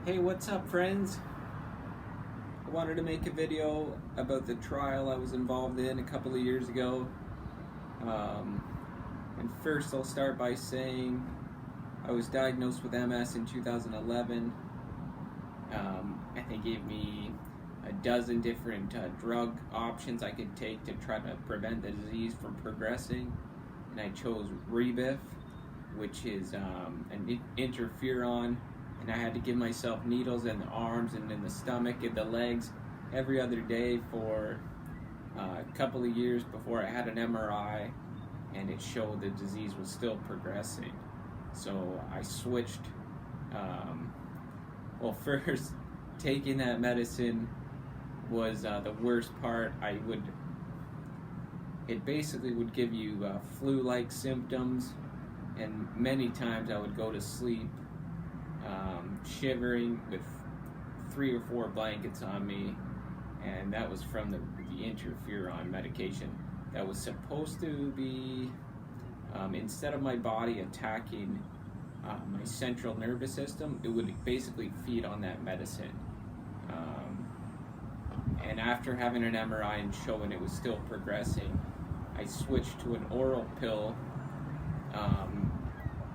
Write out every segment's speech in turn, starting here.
Hey, what's up, friends? I wanted to make a video about the trial I was involved in a couple of years ago. And first, I'll start by saying I was diagnosed with MS in 2011. They gave me a dozen different drug options I could take to try to prevent the disease from progressing. And I chose Rebif, which is an interferon. And I had to give myself needles in the arms and in the stomach and the legs every other day for a couple of years before I had an MRI, and it showed the disease was still progressing. So I switched. First, taking that medicine was the worst part. It basically would give you flu-like symptoms, and many times I would go to sleep shivering with 3 or 4 blankets on me, and that was from the interferon medication that was supposed to be, instead of my body attacking my central nervous system, it would basically feed on that medicine. And after having an MRI and showing it was still progressing, I switched to an oral pill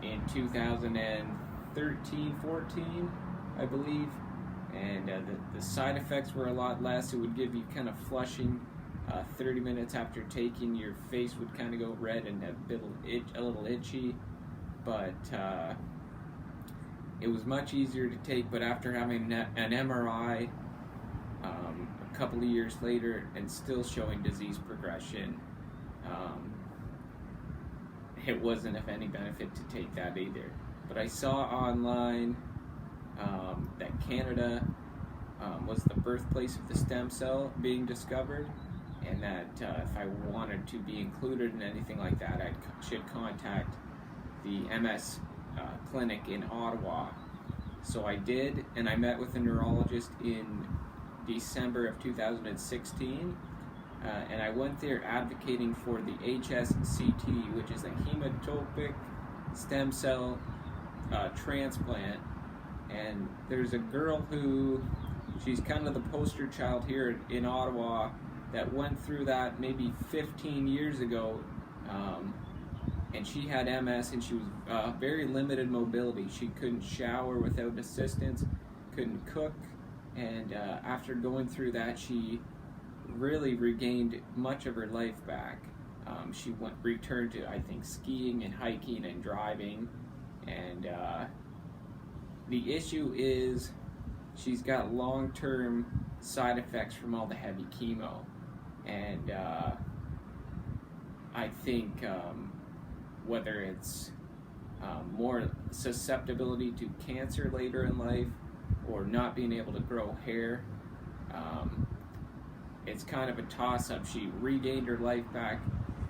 in 2013-14, I believe, and the side effects were a lot less. It would give you kind of flushing. 30 minutes after taking, your face would kind of go red and a little itchy, but it was much easier to take. But after having an MRI a couple of years later and still showing disease progression, it wasn't of any benefit to take that either. But I saw online that Canada was the birthplace of the stem cell being discovered, and that if I wanted to be included in anything like that, I should contact the MS clinic in Ottawa. So I did, and I met with a neurologist in December of 2016, and I went there advocating for the HSCT, which is a hematopoietic stem cell transplant. And there's a girl she's kind of the poster child here in Ottawa that went through that maybe 15 years ago, and she had MS, and she was very limited mobility. She couldn't shower without assistance, couldn't cook, and after going through that, she really regained much of her life back. She returned to, I think, skiing and hiking and driving, and the issue is she's got long-term side effects from all the heavy chemo, and I think whether it's more susceptibility to cancer later in life or not being able to grow hair, it's kind of a toss-up. She regained her life back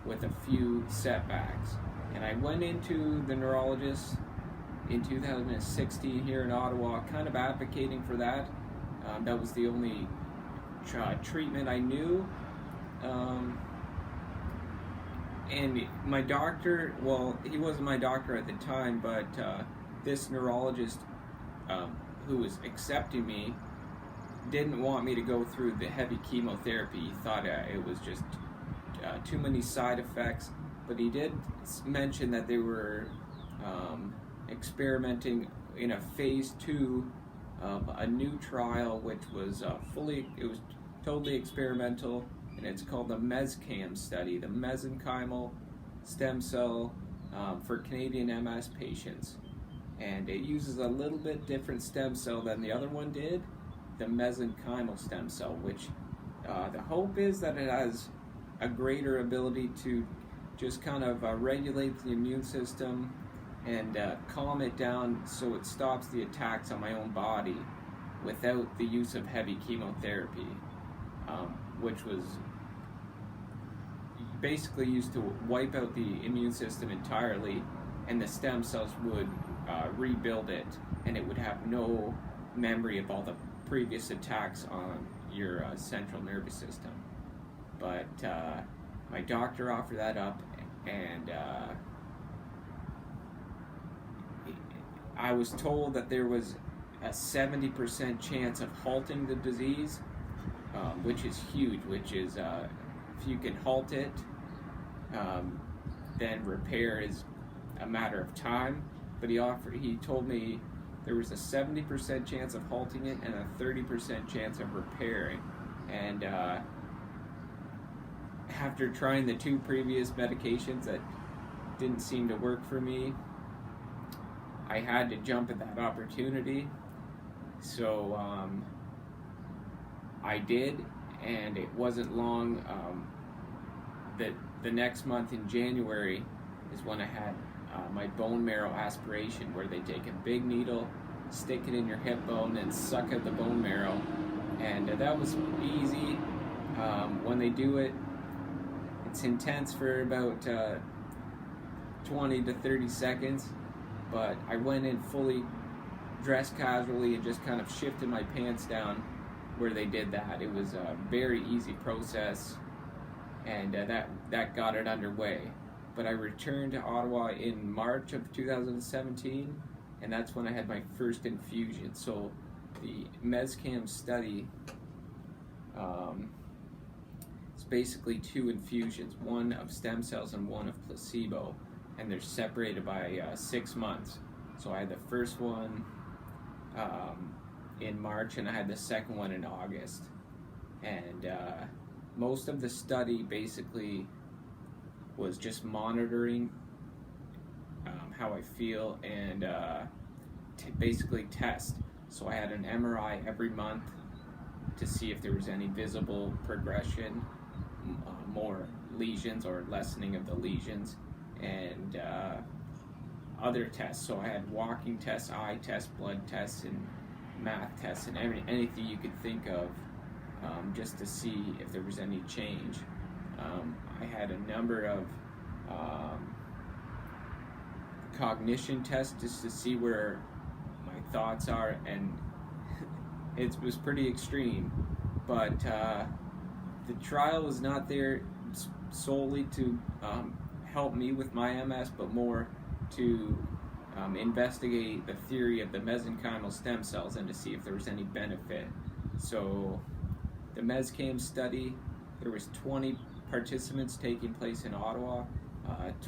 with a few setbacks, and I went into the neurologist in 2016 here in Ottawa, kind of advocating for that. That was the only treatment I knew. And my doctor, well, he wasn't my doctor at the time, but this neurologist who was accepting me didn't want me to go through the heavy chemotherapy. He thought it was just too many side effects, but he did mention that they were experimenting in a phase 2 of a new trial, which was totally experimental, and it's called the MESCAMS study, the mesenchymal stem cell for Canadian MS patients. And it uses a little bit different stem cell than the other one did, the mesenchymal stem cell, which the hope is that it has a greater ability to just kind of regulate the immune system and calm it down so it stops the attacks on my own body without the use of heavy chemotherapy, which was basically used to wipe out the immune system entirely, and the stem cells would rebuild it, and it would have no memory of all the previous attacks on your central nervous system. But my doctor offered that up, and I was told that there was a 70% chance of halting the disease, which is huge, which is if you can halt it, then repair is a matter of time. But he told me there was a 70% chance of halting it and a 30% chance of repairing. And after trying the 2 previous medications that didn't seem to work for me, I had to jump at that opportunity. So I did, and it wasn't long. The next month in January is when I had my bone marrow aspiration, where they take a big needle, stick it in your hip bone, and suck out the bone marrow. And that was easy. When they do it, it's intense for about 20 to 30 seconds, but I went in fully dressed casually and just kind of shifted my pants down where they did that. It was a very easy process, and that got it underway. But I returned to Ottawa in March of 2017, and that's when I had my first infusion. So the MESCAMS study, it's basically 2 infusions, one of stem cells and one of placebo, and they're separated by 6 months. So I had the first one in March, and I had the second one in August. And most of the study basically was just monitoring how I feel and basically test. So I had an MRI every month to see if there was any visible progression, more lesions or lessening of the lesions, and other tests. So I had walking tests, eye tests, blood tests, and math tests, and anything you could think of, just to see if there was any change. I had a number of cognition tests just to see where my thoughts are, and it was pretty extreme. But the trial was not there solely to help me with my MS, but more to investigate the theory of the mesenchymal stem cells and to see if there was any benefit. So the MESCAMS study, there was 20 participants taking place in Ottawa,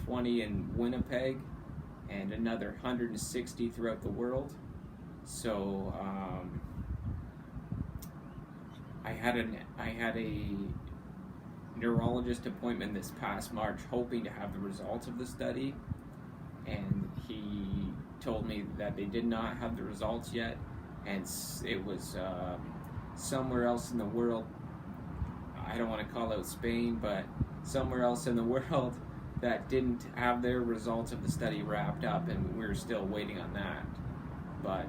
20 in Winnipeg, and another 160 throughout the world. So I had a neurologist appointment this past March, hoping to have the results of the study, and he told me that they did not have the results yet, and it was somewhere else in the world. I don't want to call out Spain, but somewhere else in the world that didn't have their results of the study wrapped up, and we're still waiting on that. But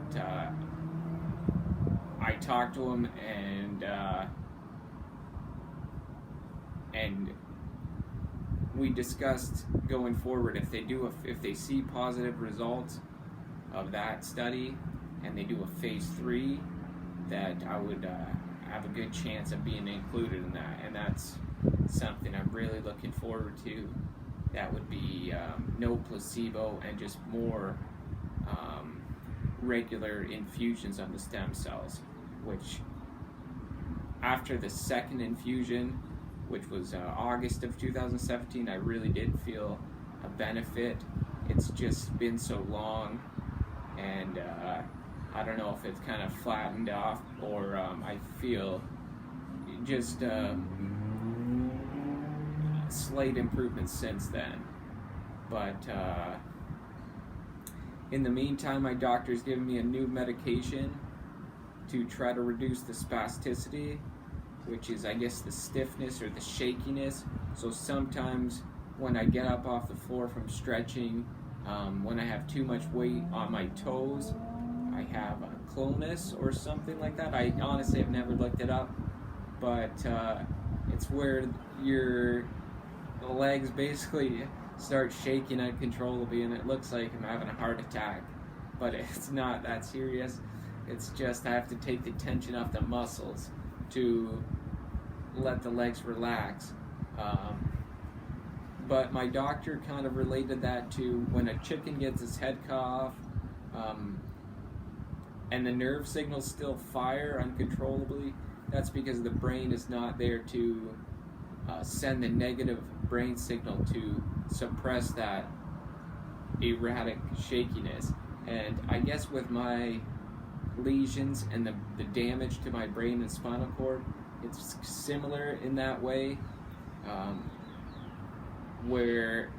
I talked to him, and we discussed going forward, if they see positive results of that study and they do a phase 3, that I would have a good chance of being included in that, and that's something I'm really looking forward to. That would be no placebo and just more regular infusions of the stem cells, which after the second infusion, which was August of 2017, I really did feel a benefit. It's just been so long, and I don't know if it's kind of flattened off, or I feel just slight improvements since then. But in the meantime, my doctor's given me a new medication to try to reduce the spasticity, which is, I guess, the stiffness or the shakiness. So sometimes when I get up off the floor from stretching, when I have too much weight on my toes, I have a clonus or something like that. I honestly have never looked it up, but it's where your legs basically start shaking uncontrollably, and it looks like I'm having a heart attack, but it's not that serious. It's just I have to take the tension off the muscles to let the legs relax. But my doctor kind of related that to when a chicken gets its head cut off, and the nerve signals still fire uncontrollably, that's because the brain is not there to send the negative brain signal to suppress that erratic shakiness. And I guess with my lesions and the damage to my brain and spinal cord, it's similar in that way, where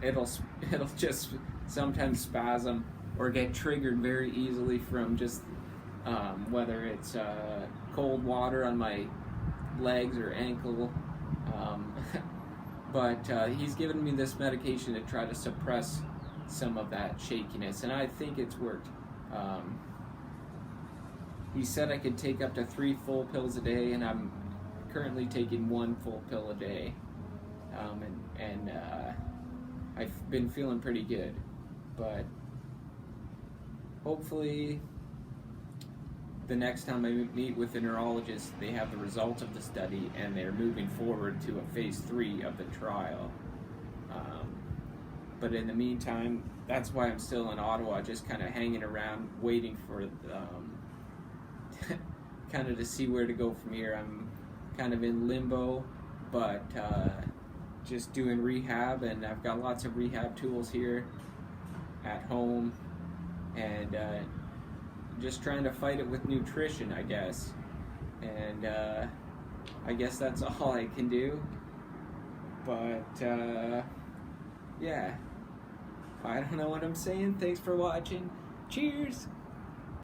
it'll just sometimes spasm or get triggered very easily from just whether it's cold water on my legs or ankle. But he's given me this medication to try to suppress some of that shakiness, and I think it's worked. He said I could take up to 3 full pills a day, and I'm currently taking 1 full pill a day. And I've been feeling pretty good, but hopefully the next time I meet with the neurologist, they have the results of the study and they're moving forward to a phase 3 of the trial. But in the meantime, that's why I'm still in Ottawa, just kind of hanging around, waiting for kind of to see where to go from here. I'm kind of in limbo, but just doing rehab, and I've got lots of rehab tools here at home, and just trying to fight it with nutrition, I guess. And I guess that's all I can do. But yeah, I don't know what I'm saying. Thanks for watching. Cheers!